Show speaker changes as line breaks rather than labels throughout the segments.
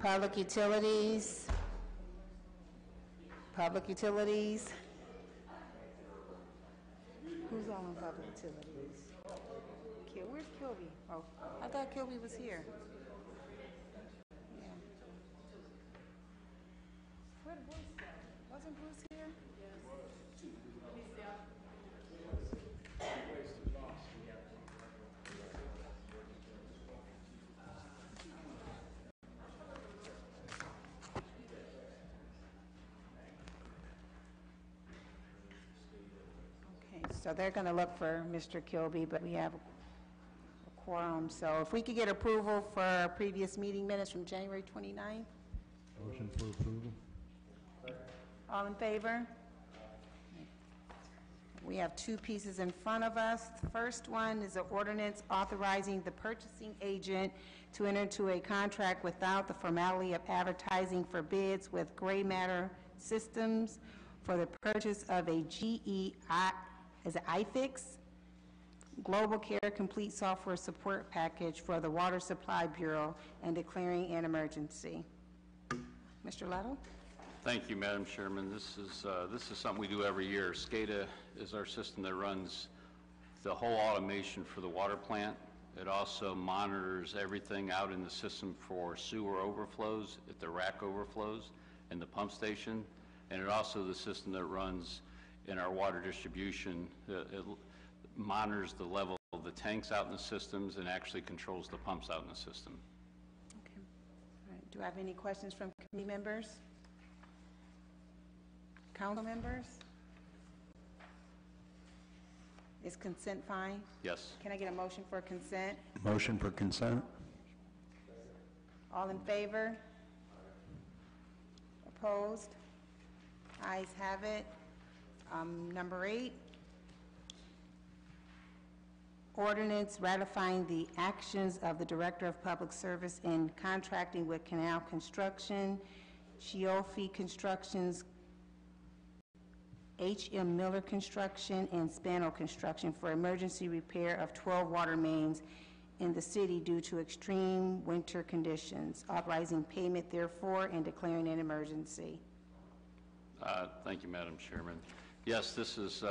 Public utilities. Public utilities. Who's all on public utilities? Where's Kilby? Oh, I thought Kilby was here. Yeah. Where'd Bruce go? Wasn't Bruce here? Okay, so they're going to look for Mr. Kilby, but we have a quorum. So if we could get approval for our previous meeting minutes from January 29th.
Motion for approval.
All in favor? We have two pieces in front of us. The first one is an ordinance authorizing the purchasing agent to enter into a contract without the formality of advertising for bids with Gray Matter Systems for the purchase of a iFix Global Care Complete Software Support Package for the Water Supply Bureau and declaring an emergency. Mr. Lettle?
Thank you, Madam Chairman. This is something we do every year. SCADA is our system that runs the whole automation for the water plant. It also monitors everything out in the system for sewer overflows, if the rack overflows, and the pump station. And it also the system that runs in our water distribution. It monitors the level of the tanks out in the systems and actually controls the pumps out in the system.
Okay. All right. Do I have any questions from committee members? Council members? Is consent fine?
Yes.
Can I get a motion for consent?
Motion for consent.
All in favor? Opposed? Ayes have it. Number 8, ordinance ratifying the actions of the Director of Public Service in contracting with Canal Construction, Chioffi Constructions, H.M. Miller Construction, and Spano Construction for emergency repair of 12 water mains in the city due to extreme winter conditions, authorizing payment therefore and declaring an emergency.
Thank you, Madam Chairman. Yes, this is,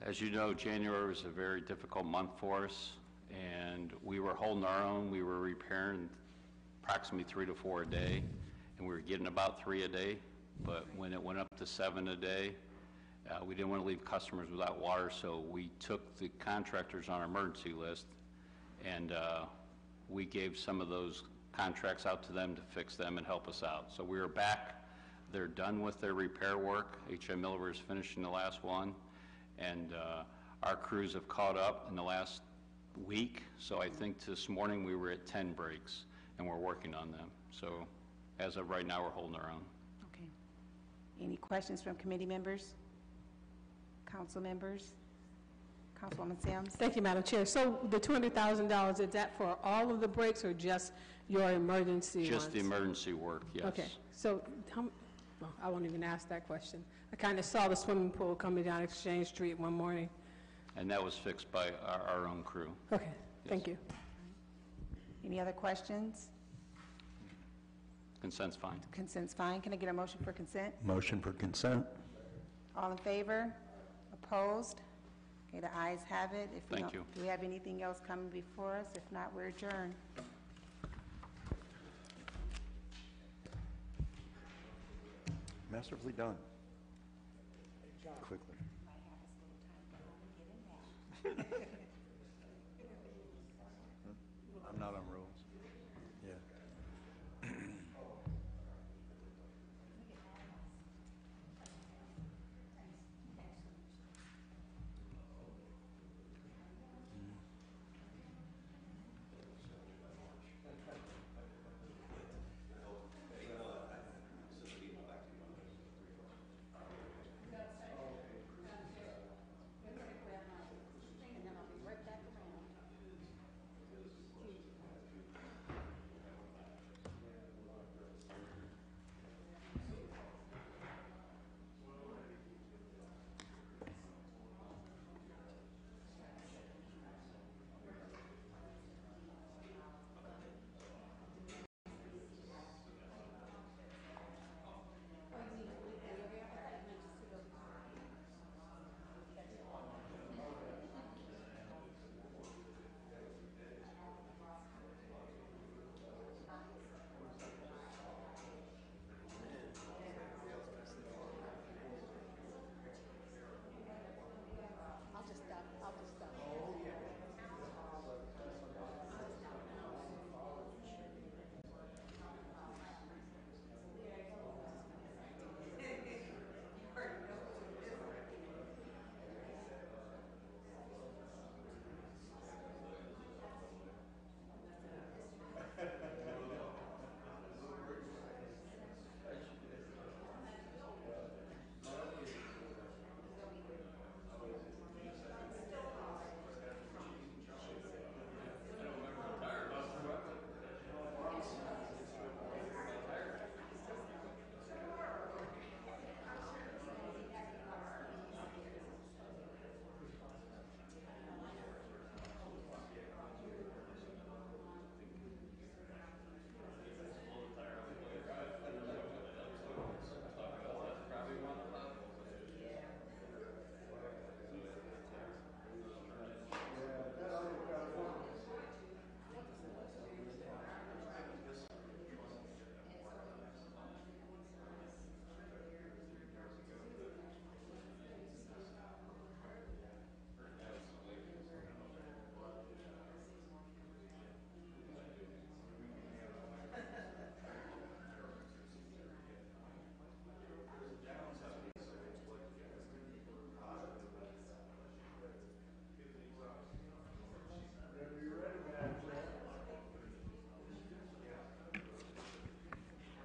as you know, January was a very difficult month for us, and we were holding our own. We were repairing approximately 3 to 4 a day, and we were getting about 3 a day. But when it went up to 7 a day, we didn't want to leave customers without water, so we took the contractors on our emergency list, and we gave some of those contracts out to them to fix them and help us out. So we were back. They're done with their repair work. H.M. Miller is finishing the last one, and our crews have caught up in the last week. So I think this morning we were at 10 breaks, and we're working on them. So as of right now, we're holding our own.
Okay. Any questions from committee members? Council members? Councilwoman Sims?
Thank you, Madam Chair. So the $200,000, is that for all of the breaks or just your emergency
Just
ones?
the emergency work, yes.
Okay. So well, I won't even ask that question. I kind of saw the swimming pool coming down Exchange Street one morning.
And that was fixed by our own crew.
Okay.
Yes.
Thank you.
Any other questions?
Consent's fine.
Consent's fine. Can I get a motion for consent?
Motion for consent.
All in favor? Opposed? Okay, the ayes have it. If we
Thank
don't-
you.
Do we have anything else coming before us? If not, we're adjourned.
Masterfully done. Quickly. I'm not on rules. Yeah.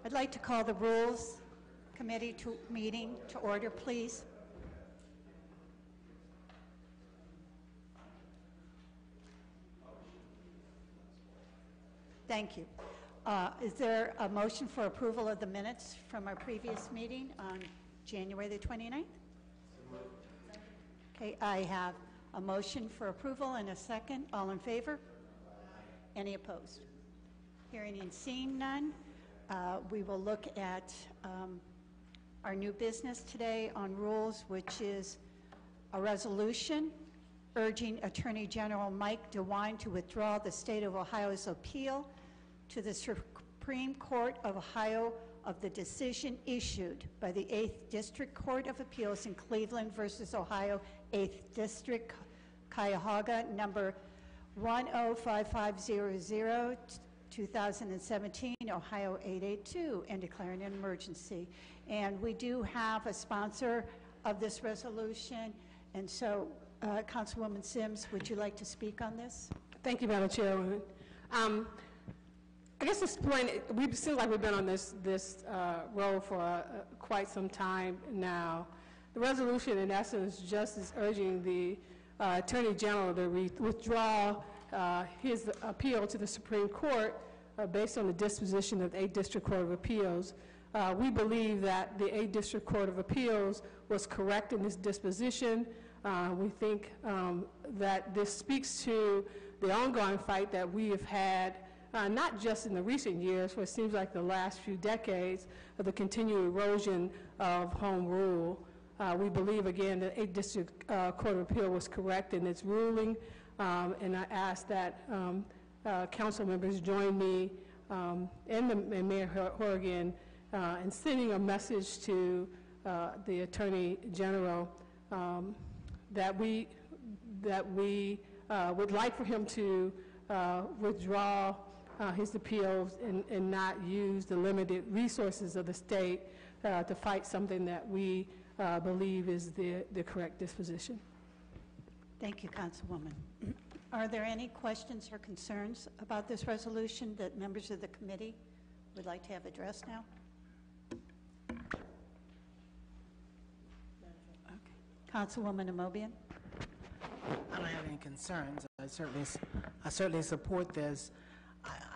I'd like to call the Rules Committee meeting to order, please. Thank you. Is there a motion for approval of the minutes from our previous meeting on January the 29th? Okay, I have a motion for approval and a second. All in favor? Any opposed? Hearing and seeing none, we will look at our new business today on rules, which is a resolution urging Attorney General Mike DeWine to withdraw the state of Ohio's appeal to the Supreme Court of Ohio of the decision issued by the 8th District Court of Appeals in Cleveland versus Ohio, 8th District, Cuyahoga, number 105500, 2017, Ohio 882, and declaring an emergency. And we do have a sponsor of this resolution, and so Councilwoman Sims, would you like to speak on this?
Thank you, Madam Chairwoman. I guess this point, it seems like we've been on this road for quite some time now. The resolution, in essence, just is urging the Attorney General to withdraw his appeal to the Supreme Court based on the disposition of the 8th District Court of Appeals. We believe that the 8th District Court of Appeals was correct in this disposition. We think that this speaks to the ongoing fight that we have had, not just in the recent years, but it seems like the last few decades, of the continued erosion of home rule. We believe, again, the 8th District Court of Appeal was correct in its ruling, and I ask that council members join me and Mayor Horrigan in sending a message to the Attorney General that we would like for him to withdraw his appeals and not use the limited resources of the state to fight something that we believe is the correct disposition.
Thank you, Councilwoman. Are there any questions or concerns about this resolution that members of the committee would like to have addressed now? Okay. Councilwoman Amobian?
I don't have any concerns. I certainly support this.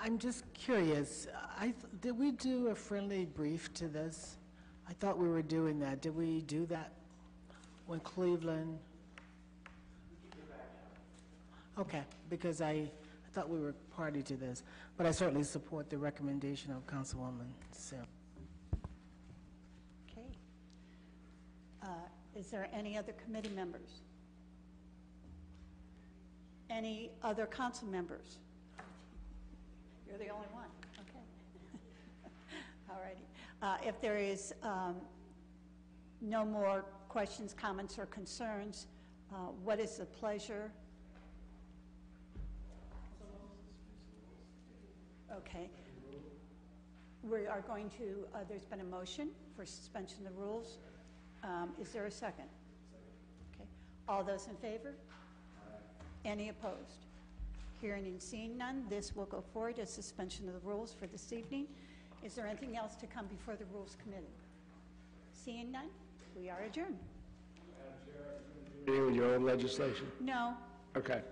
I'm just curious. Did we do a friendly brief to this? I thought we were doing that. Did we do that when Cleveland? Okay, because I thought we were party to this, but I certainly support the recommendation of Councilwoman Sim.
Okay. Is there any other committee members? Any other council members? You're the only one. Okay. All righty. If there is no more questions, comments, or concerns, what is the pleasure? Okay. We are going to, there's been a motion for suspension of the rules. Is there a second? Okay. All those in favor? Any opposed? Hearing and seeing none, this will go forward as suspension of the rules for this evening. Is there anything else to come before the Rules Committee? Seeing none, we are adjourned.
With your own legislation?
No.
Okay.